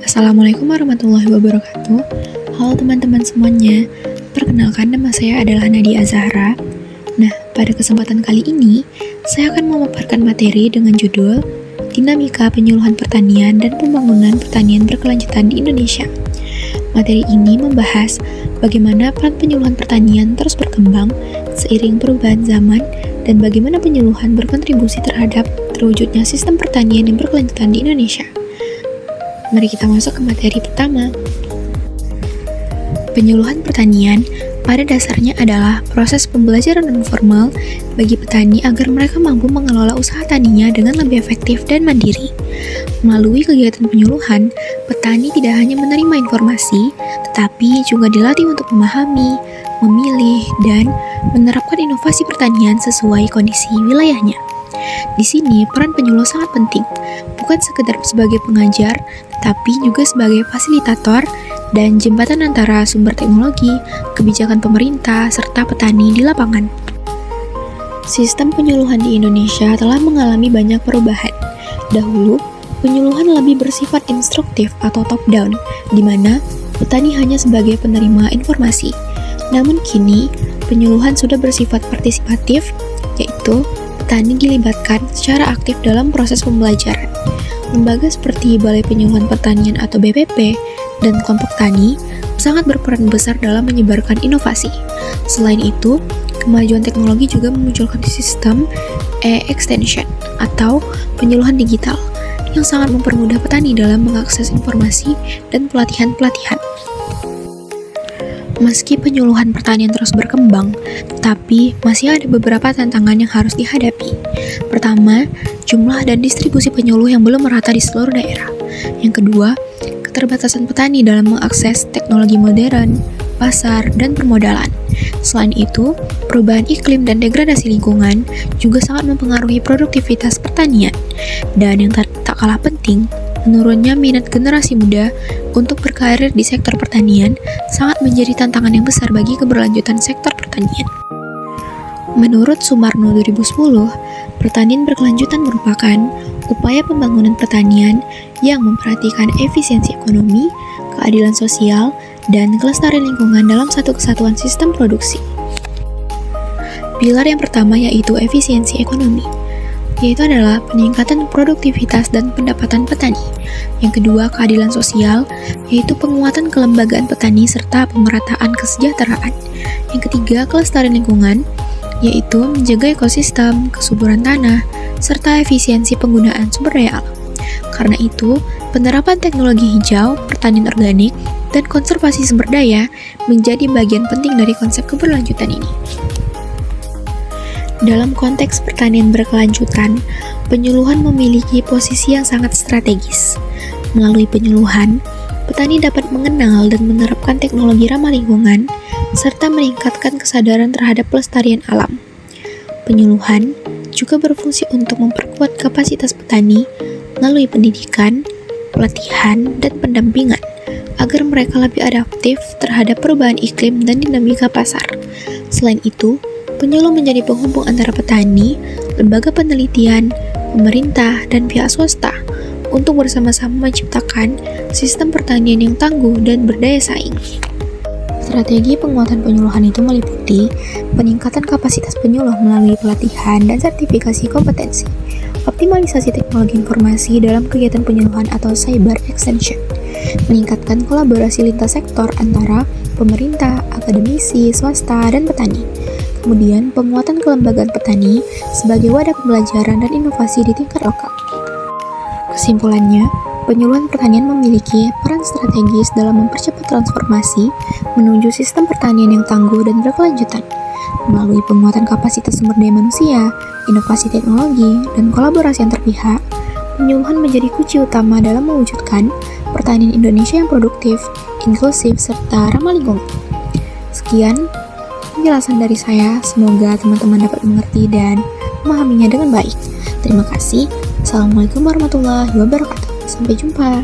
Assalamualaikum warahmatullahi wabarakatuh. Halo teman-teman semuanya. Perkenalkan, nama saya adalah Nadia Zahra. Nah, pada kesempatan kali ini, saya akan memaparkan materi dengan judul Dinamika Penyuluhan Pertanian dan Pembangunan Pertanian Berkelanjutan di Indonesia. Materi ini membahas bagaimana peran penyuluhan pertanian terus berkembang seiring perubahan zaman dan bagaimana penyuluhan berkontribusi terhadap terwujudnya sistem pertanian yang berkelanjutan di Indonesia. Mari kita masuk ke materi pertama. Penyuluhan pertanian pada dasarnya adalah proses pembelajaran non formal bagi petani agar mereka mampu mengelola usaha taninya dengan lebih efektif dan mandiri. Melalui kegiatan penyuluhan, petani tidak hanya menerima informasi, tetapi juga dilatih untuk memahami, memilih, dan menerapkan inovasi pertanian sesuai kondisi wilayahnya. Di sini, peran penyuluh sangat penting, bukan sekedar sebagai pengajar, tetapi juga sebagai fasilitator dan jembatan antara sumber teknologi, kebijakan pemerintah, serta petani di lapangan. Sistem penyuluhan di Indonesia telah mengalami banyak perubahan. Dahulu, penyuluhan lebih bersifat instruktif atau top-down, di mana petani hanya sebagai penerima informasi. Namun kini, penyuluhan sudah bersifat partisipatif, yaitu petani dilibatkan secara aktif dalam proses pembelajaran. Lembaga seperti Balai Penyuluhan Pertanian atau BPP dan kelompok tani sangat berperan besar dalam menyebarkan inovasi. Selain itu, kemajuan teknologi juga memunculkan sistem e-extension atau penyuluhan digital yang sangat mempermudah petani dalam mengakses informasi dan pelatihan-pelatihan. Meski penyuluhan pertanian terus berkembang, tetapi masih ada beberapa tantangan yang harus dihadapi. Pertama, jumlah dan distribusi penyuluh yang belum merata di seluruh daerah. Yang kedua, keterbatasan petani dalam mengakses teknologi modern, pasar, dan permodalan. Selain itu, perubahan iklim dan degradasi lingkungan juga sangat mempengaruhi produktivitas pertanian. Dan yang tak kalah penting, menurunnya minat generasi muda untuk berkarir di sektor pertanian sangat menjadi tantangan yang besar bagi keberlanjutan sektor pertanian. Menurut Sumarno 2010, pertanian berkelanjutan merupakan upaya pembangunan pertanian yang memperhatikan efisiensi ekonomi, keadilan sosial, dan kelestarian lingkungan dalam satu kesatuan sistem produksi. Pilar yang pertama yaitu efisiensi ekonomi, yaitu adalah peningkatan produktivitas dan pendapatan petani. Yang kedua, keadilan sosial, yaitu penguatan kelembagaan petani serta pemerataan kesejahteraan. Yang ketiga, kelestarian lingkungan, yaitu menjaga ekosistem, kesuburan tanah, serta efisiensi penggunaan sumber daya alam. Karena itu, penerapan teknologi hijau, pertanian organik, dan konservasi sumber daya menjadi bagian penting dari konsep keberlanjutan ini. Dalam konteks pertanian berkelanjutan, penyuluhan memiliki posisi yang sangat strategis. Melalui penyuluhan, petani dapat mengenal dan menerapkan teknologi ramah lingkungan, serta meningkatkan kesadaran terhadap pelestarian alam. Penyuluhan juga berfungsi untuk memperkuat kapasitas petani melalui pendidikan, pelatihan, dan pendampingan, agar mereka lebih adaptif terhadap perubahan iklim dan dinamika pasar. Selain itu, penyuluh menjadi penghubung antara petani, lembaga penelitian, pemerintah, dan pihak swasta untuk bersama-sama menciptakan sistem pertanian yang tangguh dan berdaya saing. Strategi penguatan penyuluhan itu meliputi peningkatan kapasitas penyuluh melalui pelatihan dan sertifikasi kompetensi, optimalisasi teknologi informasi dalam kegiatan penyuluhan atau cyber extension, meningkatkan kolaborasi lintas sektor antara pemerintah, akademisi, swasta, dan petani. Kemudian, penguatan kelembagaan petani sebagai wadah pembelajaran dan inovasi di tingkat lokal. Kesimpulannya, penyuluhan pertanian memiliki peran strategis dalam mempercepat transformasi menuju sistem pertanian yang tangguh dan berkelanjutan. Melalui penguatan kapasitas sumber daya manusia, inovasi teknologi, dan kolaborasi antar pihak, penyuluhan menjadi kunci utama dalam mewujudkan pertanian Indonesia yang produktif, inklusif, serta ramah lingkungan. Sekian penjelasan dari saya, semoga teman-teman dapat mengerti dan memahaminya dengan baik. Terima kasih. Assalamualaikum warahmatullahi wabarakatuh. Sampai jumpa.